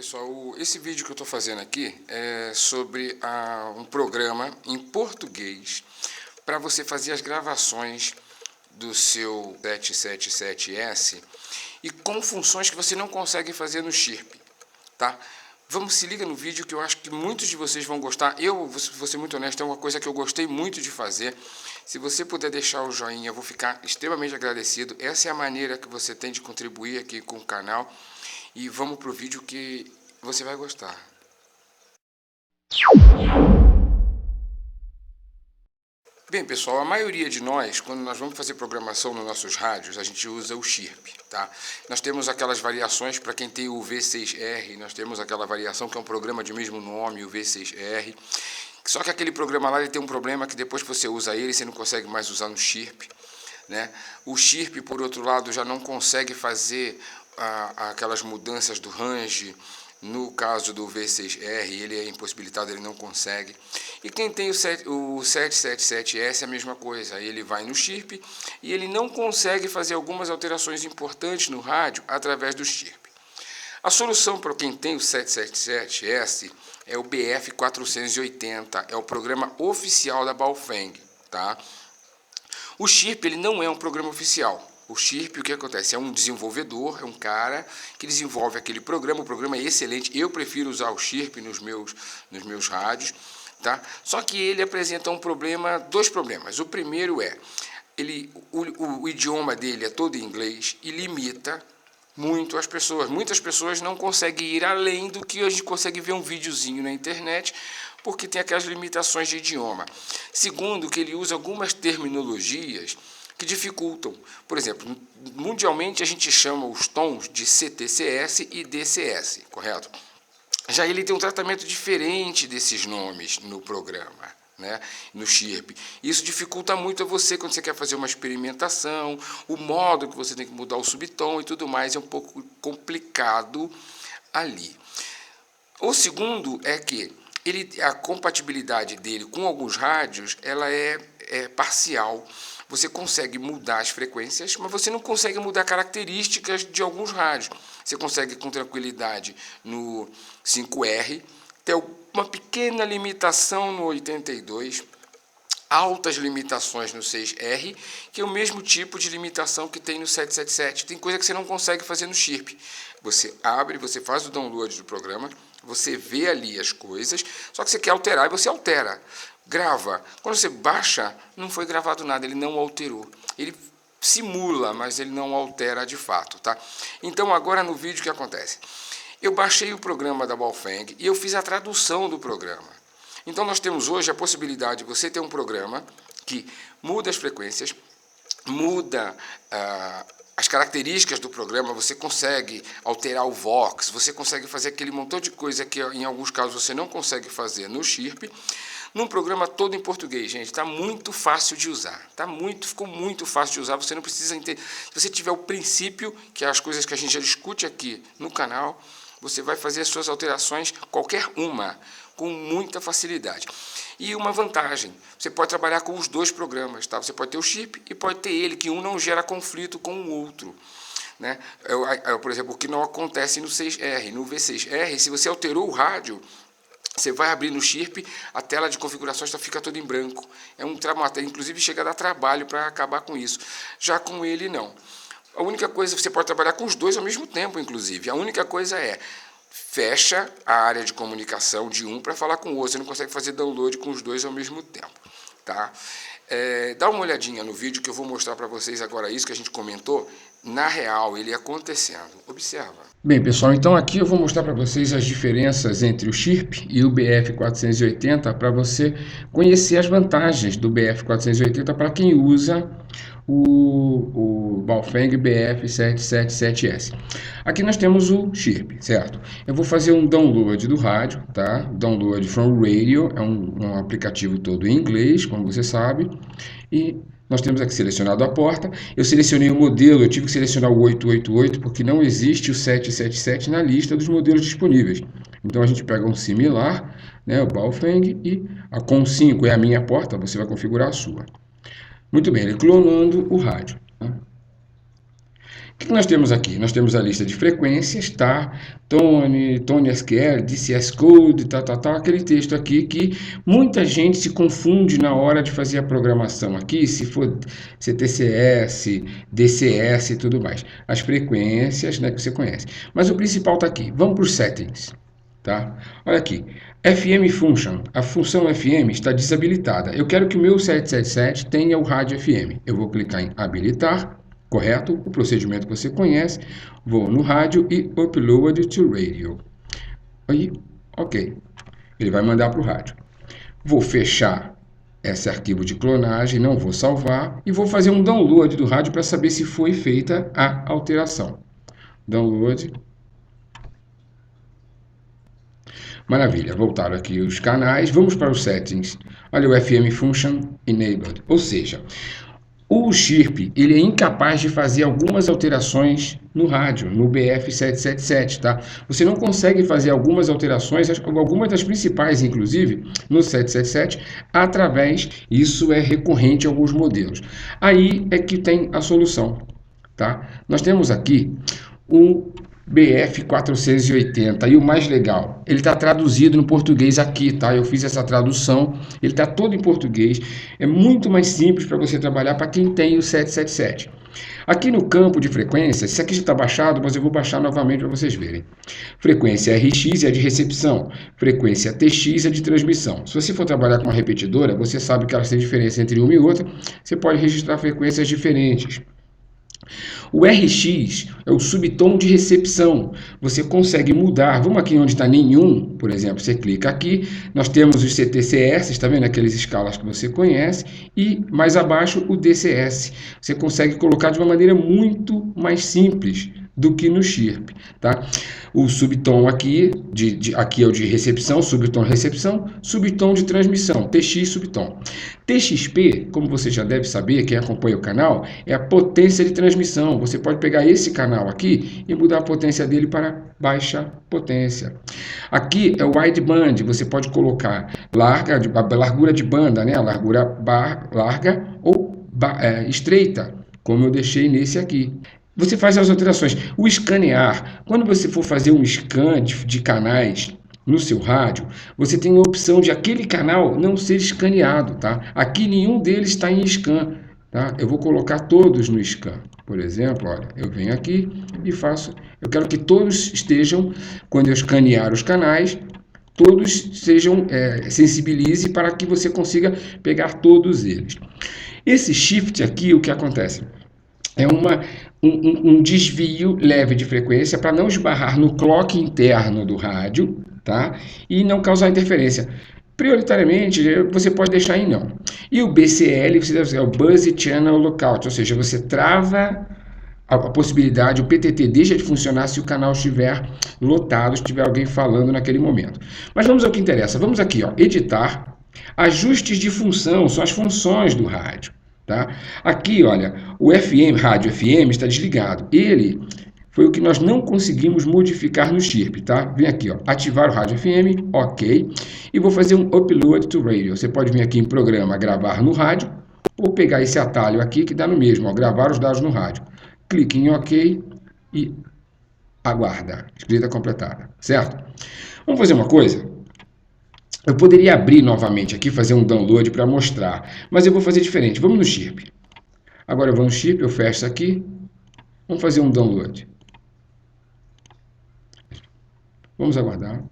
pessoal, esse vídeo que eu estou fazendo aqui é sobre um programa em português para você fazer as gravações do seu 777S e com funções que você não consegue fazer no Chirp, tá? Se liga no vídeo que eu acho que muitos de vocês vão gostar. Eu vou ser muito honesto, é uma coisa que eu gostei muito de fazer. Se você puder deixar o joinha, eu vou ficar extremamente agradecido. Essa é a maneira que você tem de contribuir aqui com o canal. E vamos para o vídeo que você vai gostar. Bem, pessoal, a maioria de nós, quando nós vamos fazer programação nos nossos rádios, a gente usa o Chirp, tá? Nós temos aquelas variações para quem tem o V6R, nós temos aquela variação que é um programa de mesmo nome, o V6R. Só que aquele programa lá ele tem um problema que depois que você usa ele, você não consegue mais usar no Chirp, né? O Chirp, por outro lado, já não consegue fazer aquelas mudanças do range. No caso do V6R, ele é impossibilitado, ele não consegue. E quem tem o 777S é a mesma coisa, ele vai no Chirp e ele não consegue fazer algumas alterações importantes no rádio através do Chirp. A solução para quem tem o 777S é o BF480, é o programa oficial da Baofeng, tá? O Chirp ele não é um programa oficial. O Chirp, o que acontece? É um desenvolvedor, é um cara que desenvolve aquele programa, o programa é excelente, eu prefiro usar o Chirp nos meus rádios, tá? Só que ele apresenta dois problemas. O primeiro é, o idioma dele é todo em inglês e limita muito as pessoas. Muitas pessoas não conseguem ir além do que a gente consegue ver um videozinho na internet, porque tem aquelas limitações de idioma. Segundo, que ele usa algumas terminologias que dificultam. Por exemplo, mundialmente a gente chama os tons de CTCS e DCS, correto? Já ele tem um tratamento diferente desses nomes no programa, né? No Chirp. Isso dificulta muito a você quando você quer fazer uma experimentação, o modo que você tem que mudar o subtom e tudo mais, é um pouco complicado ali. O segundo é que a compatibilidade dele com alguns rádios, ela é parcial. Você consegue mudar as frequências, mas você não consegue mudar características de alguns rádios. Você consegue com tranquilidade no 5R, tem uma pequena limitação no 82, altas limitações no 6R, que é o mesmo tipo de limitação que tem no 777. Tem coisa que você não consegue fazer no Chirp. Você abre, você faz o download do programa, você vê ali as coisas, só que você quer alterar e você altera. Grava. Quando você baixa, não foi gravado nada, ele não alterou. Ele simula, mas ele não altera de fato, tá? Então agora no vídeo o que acontece? Eu baixei o programa da Baofeng e eu fiz a tradução do programa. Então nós temos hoje a possibilidade de você ter um programa que muda as frequências, muda as características do programa, você consegue alterar o Vox, você consegue fazer aquele montão de coisa que em alguns casos você não consegue fazer no Chirp, num programa todo em português, gente. Está muito fácil de usar, ficou muito fácil de usar, você não precisa entender. Se você tiver o princípio, que é as coisas que a gente já discute aqui no canal, você vai fazer as suas alterações, qualquer uma, com muita facilidade. E uma vantagem, você pode trabalhar com os dois programas, tá? Você pode ter o Chirp e pode ter ele, que um não gera conflito com o outro, né? Por exemplo, o que não acontece no 6R. No V6R, se você alterou o rádio, você vai abrir no Chirp, a tela de configurações fica toda em branco. Inclusive chega a dar trabalho para acabar com isso. Já com ele, não. A única coisa, você pode trabalhar com os dois ao mesmo tempo, inclusive. A única coisa é, fecha a área de comunicação de um para falar com o outro. Você não consegue fazer download com os dois ao mesmo tempo, tá? Dá uma olhadinha no vídeo que eu vou mostrar para vocês agora isso que a gente comentou, na real, ele acontecendo. Observa. Bem, pessoal, então aqui eu vou mostrar para vocês as diferenças entre o Chirp e o BF480 para você conhecer as vantagens do BF480 para quem usa o Baofeng BF777S. Aqui nós temos o Chirp, certo? Eu vou fazer um download do rádio, tá? Download from Radio, é um aplicativo todo em inglês, como você sabe, e nós temos aqui selecionado a porta. Eu selecionei o modelo, eu tive que selecionar o 888 porque não existe o 777 na lista dos modelos disponíveis. Então a gente pega um similar, né, o Baofeng, e a COM 5 é a minha porta, você vai configurar a sua. Muito bem, ele clonando o rádio. Né? O que nós temos aqui? Nós temos a lista de frequências, tá? Tone SQL, DCS Code, tal, aquele texto aqui que muita gente se confunde na hora de fazer a programação aqui, se for CTCS, DCS e tudo mais. As frequências, né, que você conhece. Mas o principal está aqui. Vamos para os settings, tá? Olha aqui. FM Function. A função FM está desabilitada. Eu quero que o meu 777 tenha o rádio FM. Eu vou clicar em habilitar. Correto? O procedimento que você conhece. Vou no rádio e upload to radio. Aí, ok. Ele vai mandar para o rádio. Vou fechar esse arquivo de clonagem, não vou salvar, e vou fazer um download do rádio para saber se foi feita a alteração. Download. Maravilha, voltaram aqui os canais, vamos para os settings. Olha o FM Function Enabled, ou seja, o chirp, ele é incapaz de fazer algumas alterações no rádio, no BF777, tá? Você não consegue fazer algumas alterações, algumas das principais, inclusive, no 777, através, isso é recorrente em alguns modelos. Aí é que tem a solução, tá? Nós temos aqui o BF480, e o mais legal, ele está traduzido no português aqui, tá? Eu fiz essa tradução, ele está todo em português, é muito mais simples para você trabalhar para quem tem o 777. Aqui no campo de frequência, isso aqui já está baixado, mas eu vou baixar novamente para vocês verem. Frequência RX é de recepção, frequência TX é de transmissão. Se você for trabalhar com uma repetidora, você sabe que elas têm diferença entre uma e outra, você pode registrar frequências diferentes. O RX é o subtom de recepção. Você consegue mudar. Vamos aqui onde está nenhum, por exemplo, você clica aqui. Nós temos os CTCS, está vendo aquelas escalas que você conhece, e mais abaixo o DCS. Você consegue colocar de uma maneira muito mais simples do que no chirp, tá? O subtom aqui, aqui é o de recepção, subtom recepção, subtom de transmissão, TX subtom. TXP, como você já deve saber, quem acompanha o canal, é a potência de transmissão. Você pode pegar esse canal aqui e mudar a potência dele para baixa potência. Aqui é o wideband, você pode colocar largura de banda, né? A largura larga ou estreita, como eu deixei nesse aqui. Você faz as alterações. O escanear, quando você for fazer um scan de canais no seu rádio, você tem a opção de aquele canal não ser escaneado, tá? Aqui nenhum deles está em scan, tá? Eu vou colocar todos no scan. Por exemplo, olha, eu venho aqui e faço... Eu quero que todos estejam, quando eu escanear os canais, todos sejam, sensibilize para que você consiga pegar todos eles. Esse shift aqui, o que acontece? É um desvio leve de frequência para não esbarrar no clock interno do rádio, tá? E não causar interferência. Prioritariamente, você pode deixar em não. E o BCL, você deve dizer, é o Buzz Channel Lookout, ou seja, você trava a possibilidade, o PTT deixa de funcionar se o canal estiver lotado, estiver alguém falando naquele momento. Mas vamos ao que interessa. Vamos aqui, ó, editar, ajustes de função, são as funções do rádio. Tá? Aqui, olha, o FM, rádio FM está desligado. Ele foi o que nós não conseguimos modificar no chirp, tá? Vem aqui, ó, ativar o rádio FM, ok. E vou fazer um upload to radio. Você pode vir aqui em programa, gravar no rádio, ou pegar esse atalho aqui que dá no mesmo, ó, gravar os dados no rádio. Clique em ok e aguarda. Escrita completada, certo? Vamos fazer uma coisa? Eu poderia abrir novamente aqui, fazer um download para mostrar, mas eu vou fazer diferente. Vamos no chirp. Agora eu vou no chirp, eu fecho isso aqui. Vamos fazer um download. Vamos aguardar.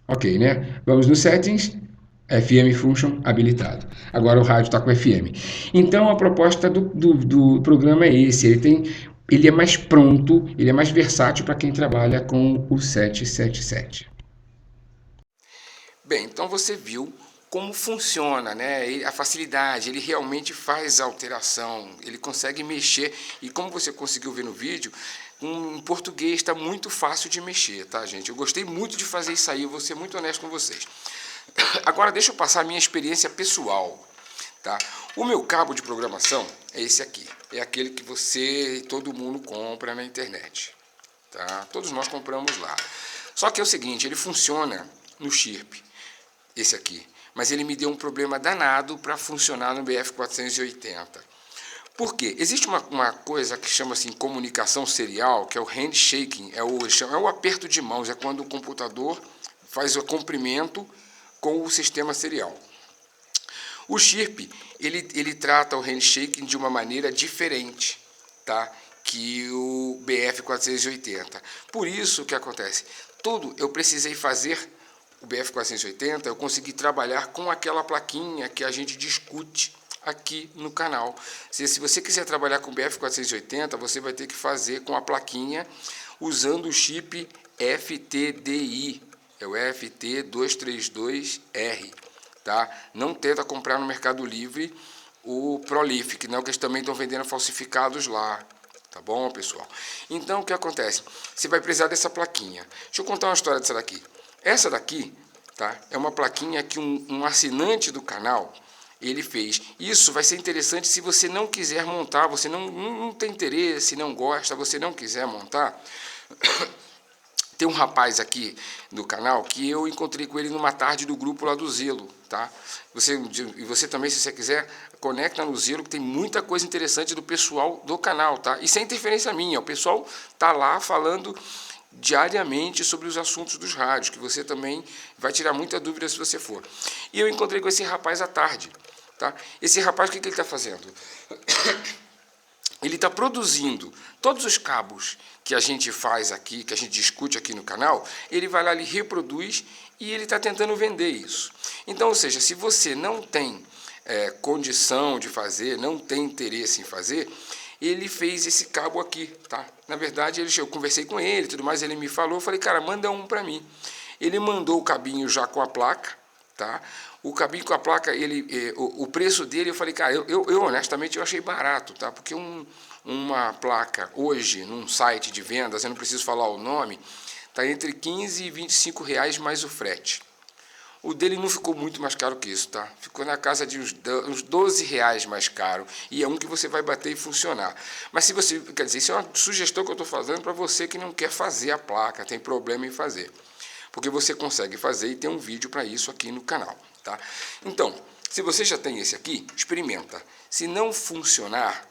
Ok, né? Vamos no settings, FM Function habilitado. Agora o rádio está com FM. Então a proposta do programa é esse. Ele é mais pronto, ele é mais versátil para quem trabalha com o 777. Bem, então você viu como funciona, né? A facilidade, ele realmente faz a alteração, ele consegue mexer, e como você conseguiu ver no vídeo, em português está muito fácil de mexer, tá, gente? Eu gostei muito de fazer isso aí, eu vou ser muito honesto com vocês. Agora deixa eu passar a minha experiência pessoal, tá? O meu cabo de programação é esse aqui, é aquele que você e todo mundo compra na internet, tá? Todos nós compramos lá. Só que é o seguinte, ele funciona no chirp, esse aqui, mas ele me deu um problema danado para funcionar no BF480. Por quê? Existe uma coisa que chama assim comunicação serial, que é o handshaking, é o aperto de mãos, é quando o computador faz o comprimento com o sistema serial. O chirp, ele trata o handshaking de uma maneira diferente, tá? Que o BF480. Por isso o que acontece? Eu precisei fazer o BF480, eu consegui trabalhar com aquela plaquinha que a gente discute aqui no canal. Se você quiser trabalhar com o BF480, você vai ter que fazer com a plaquinha usando o chip FTDI, é o FT232R. Tá? Não tenta comprar no Mercado Livre o ProLift, que não, que eles também estão vendendo falsificados lá. Tá bom, pessoal? Então, o que acontece? Você vai precisar dessa plaquinha. Deixa eu contar uma história dessa daqui. Essa daqui, tá? É uma plaquinha que um assinante do canal, ele fez. Isso vai ser interessante se você não quiser montar, você não tem interesse, não gosta, você não quiser montar. Tem um rapaz aqui no canal que eu encontrei com ele numa tarde do grupo lá do Zelo, tá? Você também, se você quiser, conecta no Zelo, que tem muita coisa interessante do pessoal do canal, tá? E sem interferência minha, o pessoal tá lá falando diariamente sobre os assuntos dos rádios, que você também vai tirar muita dúvida se você for. E eu encontrei com esse rapaz à tarde, tá? Esse rapaz, o que ele está fazendo? Ele está produzindo todos os cabos que a gente faz aqui, que a gente discute aqui no canal, ele vai lá, ele reproduz e ele está tentando vender isso. Então, ou seja, se você não tem condição de fazer, não tem interesse em fazer, ele fez esse cabo aqui, tá? Na verdade, eu conversei com ele e tudo mais, ele me falou, eu falei, cara, manda um para mim. Ele mandou o cabinho já com a placa, tá? O cabinho com a placa, o preço dele, eu falei, cara, eu honestamente eu achei barato, tá? Porque uma placa hoje, num site de vendas, eu não preciso falar o nome, tá entre 15 e 25 reais mais o frete. O dele não ficou muito mais caro que isso, tá? Ficou na casa de uns 12 reais mais caro, e é um que você vai bater e funcionar. Mas se você, quer dizer, isso é uma sugestão que eu estou fazendo para você que não quer fazer a placa, tem problema em fazer. Porque você consegue fazer e tem um vídeo para isso aqui no canal, tá? Então, se você já tem esse aqui, experimenta. Se não funcionar,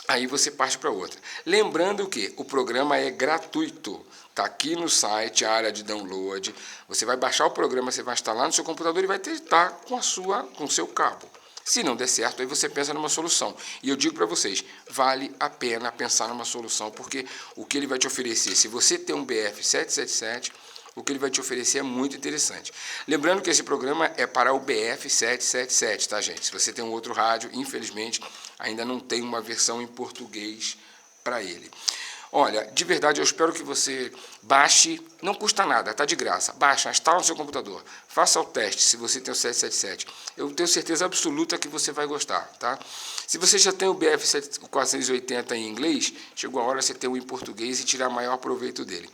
aí você parte para outra. Lembrando que o programa é gratuito. Está aqui no site, a área de download. Você vai baixar o programa, você vai instalar no seu computador e vai testar com o seu cabo. Se não der certo, aí você pensa numa solução. E eu digo para vocês, vale a pena pensar numa solução, porque o que ele vai te oferecer, se você tem um BF777, o que ele vai te oferecer é muito interessante. Lembrando que esse programa é para o BF777, tá, gente? Se você tem um outro rádio, infelizmente, ainda não tem uma versão em português para ele. Olha, de verdade, eu espero que você baixe, não custa nada, tá de graça. Baixa, instala no seu computador, faça o teste se você tem o 777. Eu tenho certeza absoluta que você vai gostar, tá? Se você já tem o BF480 em inglês, chegou a hora de você ter o em português e tirar maior proveito dele.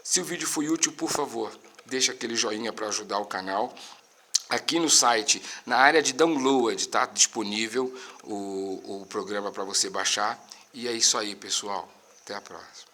Se o vídeo foi útil, por favor, deixa aquele joinha para ajudar o canal. Aqui no site, na área de download, está disponível o programa para você baixar. E é isso aí, pessoal. Até a próxima.